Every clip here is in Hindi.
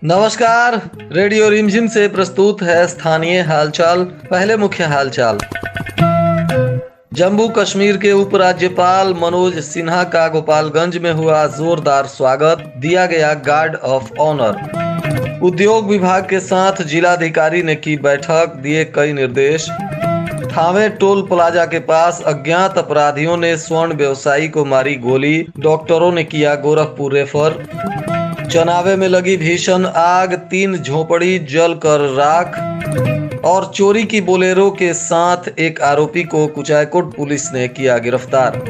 नमस्कार। रेडियो रिमझिम से प्रस्तुत है स्थानीय हालचाल। पहले मुख्य हालचाल। जम्मू कश्मीर के उपराज्यपाल मनोज सिन्हा का गोपालगंज में हुआ जोरदार स्वागत, दिया गया गार्ड ऑफ ऑनर। उद्योग विभाग के साथ जिलाधिकारी ने की बैठक, दिए कई निर्देश। थावे टोल प्लाजा के पास अज्ञात अपराधियों ने स्वर्ण व्यवसायी को मारी गोली, डॉक्टरों ने किया गोरखपुर रेफर। चनावे में लगी भीषण आग, 3 झोपड़ी जलकर राख। और चोरी की बोलेरो के साथ एक आरोपी को कुचायकोट पुलिस ने किया गिरफ्तार।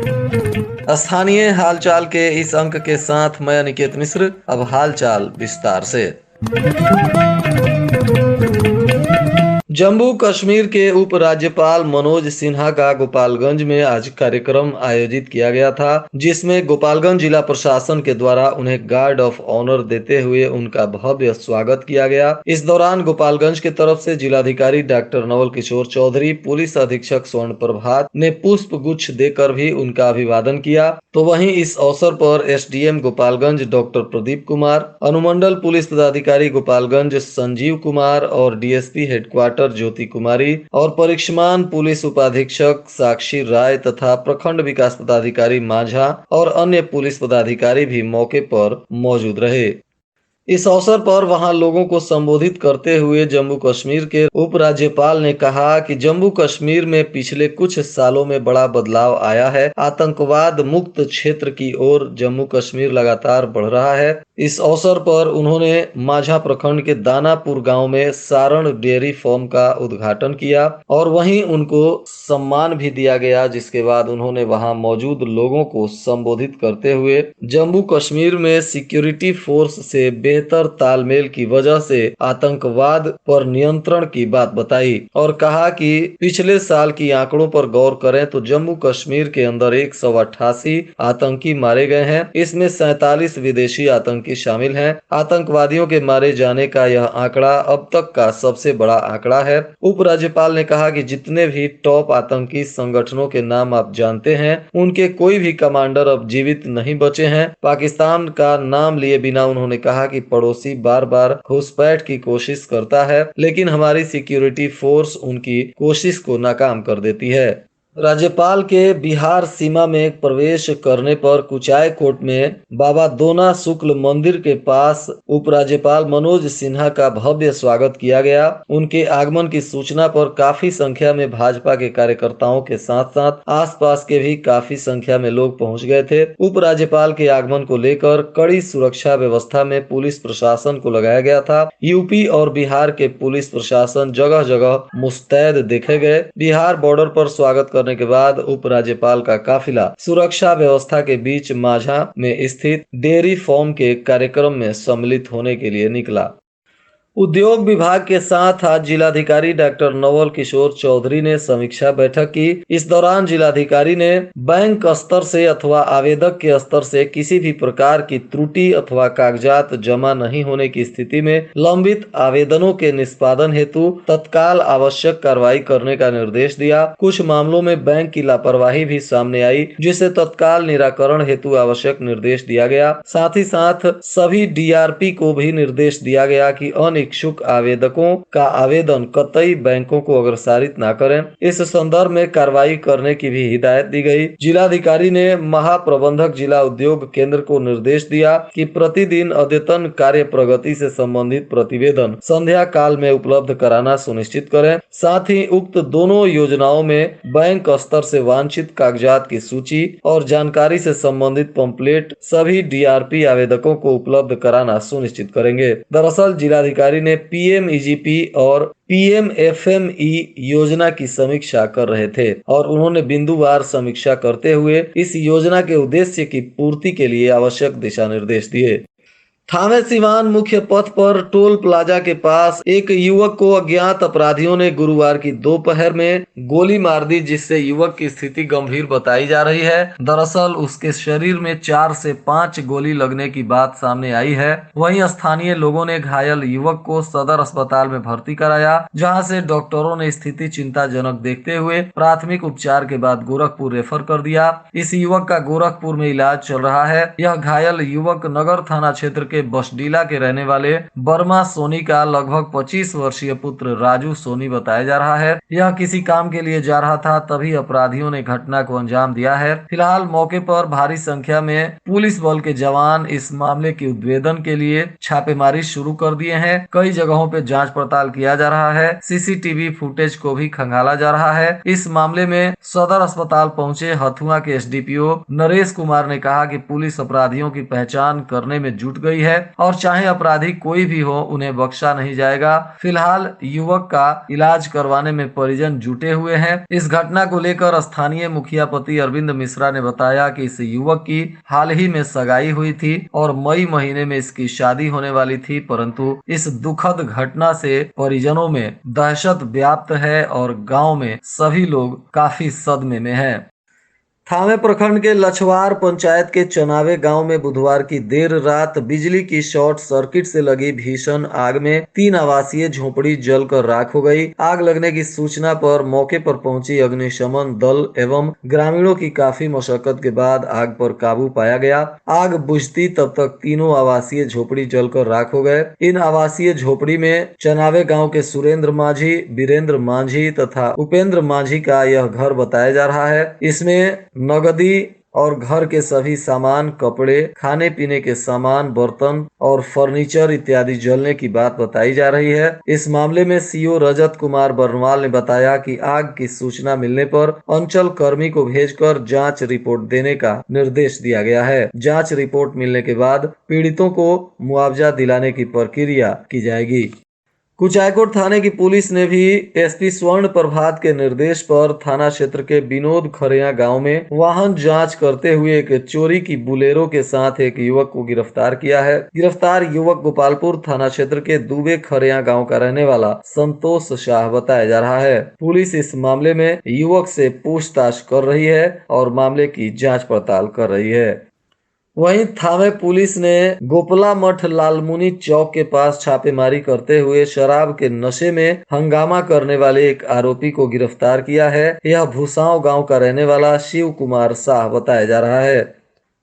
स्थानीय हालचाल के इस अंक के साथ मैं अनिकेत मिश्र। अब हालचाल विस्तार से। जम्मू कश्मीर के उपराज्यपाल मनोज सिन्हा का गोपालगंज में आज कार्यक्रम आयोजित किया गया था, जिसमें गोपालगंज जिला प्रशासन के द्वारा उन्हें गार्ड ऑफ ऑनर देते हुए उनका भव्य स्वागत किया गया। इस दौरान गोपालगंज की तरफ से जिलाधिकारी डॉक्टर नवल किशोर चौधरी, पुलिस अधीक्षक स्वर्ण प्रभात ने पुष्प गुच्छ देकर भी उनका अभिवादन किया। तो वहीं इस अवसर पर एसडीएम गोपालगंज डॉक्टर प्रदीप कुमार, अनुमंडल पुलिस पदाधिकारी गोपालगंज संजीव कुमार और डीएसपी हेडक्वार्टर ज्योति कुमारी और परिक्षमान पुलिस उपाधीक्षक साक्षी राय तथा प्रखंड विकास पदाधिकारी माझा और अन्य पुलिस पदाधिकारी भी मौके पर मौजूद रहे। इस अवसर पर वहां लोगों को संबोधित करते हुए जम्मू कश्मीर के उपराज्यपाल ने कहा कि जम्मू कश्मीर में पिछले कुछ सालों में बड़ा बदलाव आया है। आतंकवाद मुक्त क्षेत्र की ओर जम्मू कश्मीर लगातार बढ़ रहा है। इस अवसर पर उन्होंने माझा प्रखंड के दानापुर गांव में सारण डेयरी फार्म का उद्घाटन किया और वहीं उनको सम्मान भी दिया गया, जिसके बाद उन्होंने वहां मौजूद लोगों को संबोधित करते हुए जम्मू कश्मीर में सिक्योरिटी फोर्स से बेहतर तालमेल की वजह से आतंकवाद पर नियंत्रण की बात बताई और कहा कि पिछले साल की आंकड़ों पर गौर करें तो जम्मू कश्मीर के अंदर 188 आतंकी मारे गए हैं। इसमें 47 विदेशी आतंकी शामिल हैं। आतंकवादियों के मारे जाने का यह आंकड़ा अब तक का सबसे बड़ा आंकड़ा है। उपराज्यपाल ने कहा कि जितने भी टॉप आतंकी संगठनों के नाम आप जानते हैं, उनके कोई भी कमांडर अब जीवित नहीं बचे हैं। पाकिस्तान का नाम लिए बिना उन्होंने कहा कि पड़ोसी बार बार घुसपैठ की कोशिश करता है, लेकिन हमारी सिक्योरिटी फोर्स उनकी कोशिश को नाकाम कर देती है। राज्यपाल के बिहार सीमा में प्रवेश करने पर कुचायकोट में बाबा दोना शुक्ल मंदिर के पास उपराज्यपाल मनोज सिन्हा का भव्य स्वागत किया गया। उनके आगमन की सूचना पर काफी संख्या में भाजपा के कार्यकर्ताओं के साथ साथ आसपास के भी काफी संख्या में लोग पहुंच गए थे। उपराज्यपाल के आगमन को लेकर कड़ी सुरक्षा व्यवस्था में पुलिस प्रशासन को लगाया गया था। यूपी और बिहार के पुलिस प्रशासन जगह जगह मुस्तैद देखे गए। बिहार बॉर्डर पर स्वागत करने के बाद उपराज्यपाल का काफिला सुरक्षा व्यवस्था के बीच माझा में स्थित डेयरी फार्म के कार्यक्रम में सम्मिलित होने के लिए निकला। उद्योग विभाग के साथ आज जिलाधिकारी डॉक्टर नवल किशोर चौधरी ने समीक्षा बैठक की। इस दौरान जिलाधिकारी ने बैंक स्तर से अथवा आवेदक के स्तर से किसी भी प्रकार की त्रुटि अथवा कागजात जमा नहीं होने की स्थिति में लंबित आवेदनों के निष्पादन हेतु तत्काल आवश्यक कार्रवाई करने का निर्देश दिया। कुछ मामलों में बैंक की लापरवाही भी सामने आई, जिसे तत्काल निराकरण हेतु आवश्यक निर्देश दिया गया। साथ ही साथ सभी डीआरपी को भी निर्देश दिया गया कि इच्छुक आवेदकों का आवेदन कतई बैंकों को अग्रसारित न करें। इस संदर्भ में कार्रवाई करने की भी हिदायत दी गई। जिलाधिकारी ने महाप्रबंधक जिला उद्योग केंद्र को निर्देश दिया कि प्रतिदिन अद्यतन कार्य प्रगति से संबंधित प्रतिवेदन संध्या काल में उपलब्ध कराना सुनिश्चित करें। साथ ही उक्त दोनों योजनाओं में बैंक स्तर से वांछित कागजात की सूची और जानकारी से संबंधित पंपलेट सभी डीआरपी आवेदकों को उपलब्ध कराना सुनिश्चित करेंगे। दरअसल जिलाधिकारी ने पीएमईजीपी और पीएमएफएमई योजना की समीक्षा कर रहे थे और उन्होंने बिंदुवार समीक्षा करते हुए इस योजना के उद्देश्य की पूर्ति के लिए आवश्यक दिशा निर्देश दिए। थावे सिवान मुख्य पथ पर टोल प्लाजा के पास एक युवक को अज्ञात अपराधियों ने गुरुवार की दोपहर में गोली मार दी, जिससे युवक की स्थिति गंभीर बताई जा रही है। दरअसल उसके शरीर में 4 से 5 गोली लगने की बात सामने आई है। वहीं स्थानीय लोगों ने घायल युवक को सदर अस्पताल में भर्ती कराया, जहां से डॉक्टरों ने स्थिति चिंताजनक देखते हुए प्राथमिक उपचार के बाद गोरखपुर रेफर कर दिया। इस युवक का गोरखपुर में इलाज चल रहा है। यह घायल युवक नगर थाना क्षेत्र के बसडीला के रहने वाले वर्मा सोनी का लगभग 25 वर्षीय पुत्र राजू सोनी बताया जा रहा है। यह किसी काम के लिए जा रहा था, तभी अपराधियों ने घटना को अंजाम दिया है। फिलहाल मौके पर भारी संख्या में पुलिस बल के जवान इस मामले की उद्भेदन के लिए छापेमारी शुरू कर दिए हैं। कई जगहों पर जांच पड़ताल किया जा रहा है। सीसीटीवी फुटेज को भी खंगाला जा रहा है। इस मामले में सदर अस्पताल पहुंचे हथुआ के एसडीपीओ नरेश कुमार ने कहा कि पुलिस अपराधियों की पहचान करने में जुट गई है और चाहे अपराधी कोई भी हो, उन्हें बख्शा नहीं जाएगा। फिलहाल युवक का इलाज करवाने में परिजन जुटे हुए हैं। इस घटना को लेकर स्थानीय मुखिया पति अरविंद मिश्रा ने बताया कि इस युवक की हाल ही में सगाई हुई थी और मई महीने में इसकी शादी होने वाली थी, परंतु इस दुखद घटना से परिजनों में दहशत व्याप्त है और गांव में सभी लोग काफी सदमे में हैं। थावे प्रखंड के लछवार पंचायत के चनावे गांव में बुधवार की देर रात बिजली की शॉर्ट सर्किट से लगी भीषण आग में 3 आवासीय झोपड़ी जलकर राख हो गई। आग लगने की सूचना पर मौके पर पहुंची अग्निशमन दल एवं ग्रामीणों की काफी मशक्कत के बाद आग पर काबू पाया गया। आग बुझती तब तक तीनों आवासीय झोपड़ी जलकर राख हो गए। इन आवासीय झोपड़ी में चनावे गाँव के सुरेंद्र माझी, वीरेंद्र माझी तथा उपेंद्र माझी का यह घर बताया जा रहा है। इसमें नगदी और घर के सभी सामान, कपड़े, खाने पीने के सामान, बर्तन और फर्नीचर इत्यादि जलने की बात बताई जा रही है। इस मामले में सीओ रजत कुमार बरनवाल ने बताया कि आग की सूचना मिलने पर अंचल कर्मी को भेजकर जांच रिपोर्ट देने का निर्देश दिया गया है। जांच रिपोर्ट मिलने के बाद पीड़ितों को मुआवजा दिलाने की प्रक्रिया की जाएगी। कुचायकोट थाने की पुलिस ने भी एसपी स्वर्ण प्रभात के निर्देश पर थाना क्षेत्र के विनोद खरेया गांव में वाहन जांच करते हुए एक चोरी की बुलेरो के साथ एक युवक को गिरफ्तार किया है। गिरफ्तार युवक गोपालपुर थाना क्षेत्र के दुबे खरेया गांव का रहने वाला संतोष शाह बताया जा रहा है। पुलिस इस मामले में युवक से पूछताछ कर रही है और मामले की जाँच पड़ताल कर रही है। वहीं थावे पुलिस ने गोपला मठ लालमुनि चौक के पास छापेमारी करते हुए शराब के नशे में हंगामा करने वाले एक आरोपी को गिरफ्तार किया है। यह भूसाव गांव का रहने वाला शिव कुमार शाह बताया जा रहा है।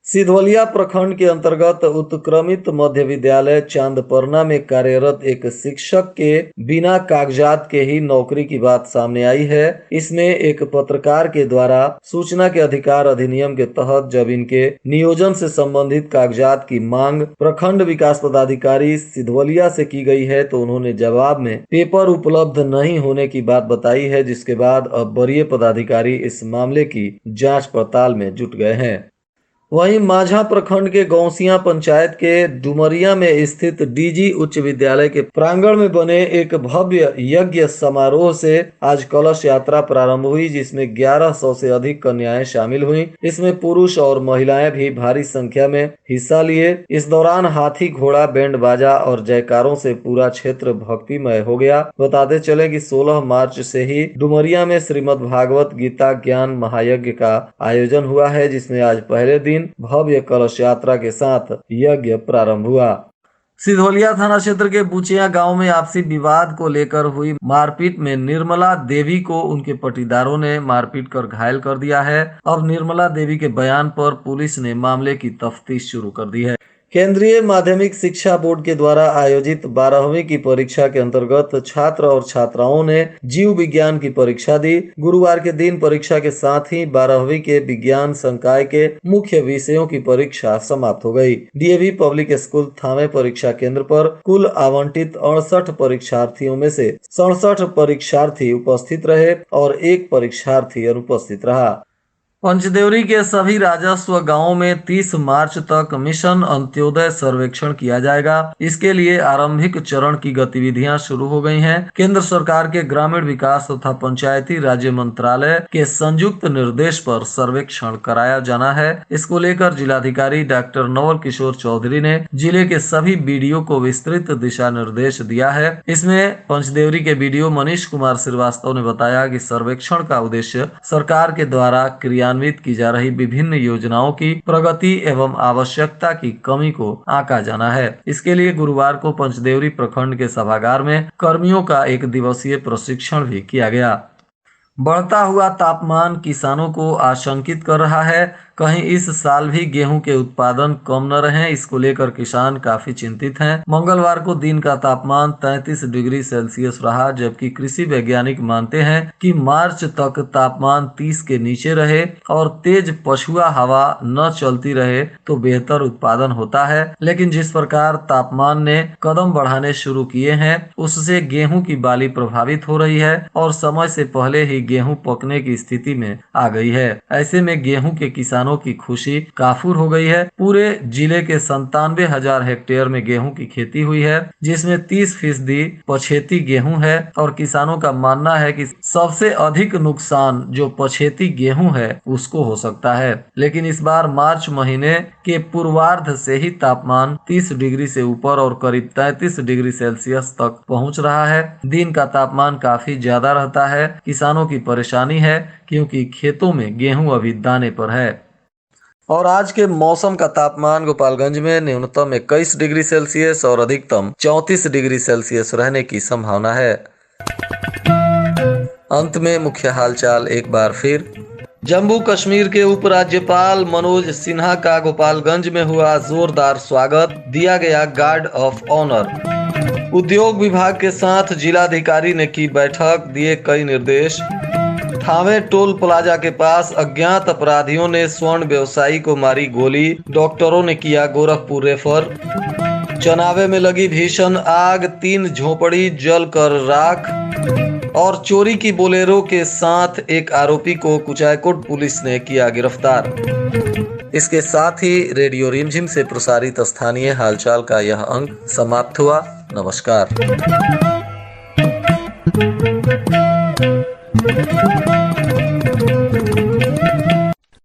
सिधवलिया प्रखंड के अंतर्गत उत्क्रमित मध्य विद्यालय चांदपरना में कार्यरत एक शिक्षक के बिना कागजात के ही नौकरी की बात सामने आई है। इसमें एक पत्रकार के द्वारा सूचना के अधिकार अधिनियम के तहत जब इनके नियोजन से संबंधित कागजात की मांग प्रखंड विकास पदाधिकारी सिधवलिया से की गई है, तो उन्होंने जवाब में पेपर उपलब्ध नहीं होने की बात बताई है, जिसके बाद अब वरीय पदाधिकारी इस मामले की जाँच पड़ताल में जुट गए हैं। वहीं माझा प्रखंड के गौसिया पंचायत के डुमरिया में स्थित डीजी उच्च विद्यालय के प्रांगण में बने एक भव्य यज्ञ समारोह से आज कलश यात्रा प्रारंभ हुई, जिसमें 1100 से अधिक कन्याएं शामिल हुईं। इसमें पुरुष और महिलाएं भी भारी संख्या में हिस्सा लिए। इस दौरान हाथी, घोड़ा, बैंड बाजा और जयकारों से पूरा क्षेत्र भक्तिमय हो गया। बताते चले कि 16 मार्च से ही डुमरिया में श्रीमद् भागवत गीता ज्ञान महायज्ञ का आयोजन हुआ है, जिसमें आज पहले दिन भव्य कलश यात्रा के साथ यज्ञ प्रारंभ हुआ। सिधोलिया थाना क्षेत्र के बुचिया गांव में आपसी विवाद को लेकर हुई मारपीट में निर्मला देवी को उनके पटीदारों ने मारपीट कर घायल कर दिया है। अब निर्मला देवी के बयान पर पुलिस ने मामले की तफ्तीश शुरू कर दी है। केंद्रीय माध्यमिक शिक्षा बोर्ड के द्वारा आयोजित 12वीं की परीक्षा के अंतर्गत छात्र और छात्राओं ने जीव विज्ञान की परीक्षा दी। गुरुवार के दिन परीक्षा के साथ ही 12वीं के विज्ञान संकाय के मुख्य विषयों की परीक्षा समाप्त हो गई। डीएवी पब्लिक स्कूल थावे परीक्षा केंद्र पर कुल आवंटित 68 परीक्षार्थियों में से 67 परीक्षार्थी उपस्थित रहे और एक परीक्षार्थी अनुपस्थित रहा। पंचदेवरी के सभी राजस्व गांवों में 30 मार्च तक मिशन अंत्योदय सर्वेक्षण किया जाएगा। इसके लिए आरंभिक चरण की गतिविधियां शुरू हो गई हैं। केंद्र सरकार के ग्रामीण विकास तथा पंचायती राज्य मंत्रालय के संयुक्त निर्देश पर सर्वेक्षण कराया जाना है। इसको लेकर जिलाधिकारी डॉक्टर नवल किशोर चौधरी ने जिले के सभी बीडीओ को विस्तृत दिशा निर्देश दिया है। इसमें पंचदेवरी के बीडीओ मनीष कुमार श्रीवास्तव ने बताया कि सर्वेक्षण का उद्देश्य सरकार के द्वारा क्रियान्वित की जा रही विभिन्न योजनाओं की प्रगति एवं आवश्यकता की कमी को आंका जाना है। इसके लिए गुरुवार को पंचदेवरी प्रखंड के सभागार में कर्मियों का 1 दिवसीय प्रशिक्षण भी किया गया। बढ़ता हुआ तापमान किसानों को आशंकित कर रहा है। कहीं इस साल भी गेहूं के उत्पादन कम न रहे, इसको लेकर किसान काफी चिंतित हैं। मंगलवार को दिन का तापमान 33 डिग्री सेल्सियस रहा, जबकि कृषि वैज्ञानिक मानते हैं कि मार्च तक तापमान 30 के नीचे रहे और तेज पछुआ हवा न चलती रहे तो बेहतर उत्पादन होता है। लेकिन जिस प्रकार तापमान ने कदम बढ़ाने शुरू किए हैं, उससे गेहूं की बाली प्रभावित हो रही है और समय से पहले ही गेहूं पकने की स्थिति में आ गई है। ऐसे में गेहूं के किसानों की खुशी काफूर हो गई है। पूरे जिले के 97,000 हेक्टेयर में गेहूं की खेती हुई है, जिसमें 30% पछेती गेहूं है और किसानों का मानना है कि सबसे अधिक नुकसान जो पछेती गेहूं है उसको हो सकता है। लेकिन इस बार मार्च महीने के पूर्वार्ध से ही तापमान 30 डिग्री से ऊपर और करीब 33 डिग्री सेल्सियस तक पहुंच रहा है। दिन का तापमान काफी ज्यादा रहता है। किसानों की परेशानी है क्योंकि खेतों में गेहूं अभी दाने पर है। और आज के मौसम का तापमान गोपालगंज में न्यूनतम 21 डिग्री सेल्सियस और अधिकतम 34 डिग्री सेल्सियस रहने की संभावना है। अंत में मुख्य हालचाल एक बार फिर। जम्मू कश्मीर के उपराज्यपाल मनोज सिन्हा का गोपालगंज में हुआ जोरदार स्वागत, दिया गया गार्ड ऑफ ऑनर। उद्योग विभाग के साथ जिलाधिकारी ने की बैठक, दिए कई निर्देश। थावे टोल प्लाजा के पास अज्ञात अपराधियों ने स्वर्ण व्यवसायी को मारी गोली, डॉक्टरों ने किया गोरखपुर रेफर। चनावे में लगी भीषण आग, 3 झोपड़ी जलकर राख। और चोरी की बोलेरो के साथ एक आरोपी को कुचायकोट पुलिस ने किया गिरफ्तार। इसके साथ ही रेडियो रिमझिम से प्रसारित स्थानीय हालचाल का यह अंक समाप्त हुआ। नमस्कार।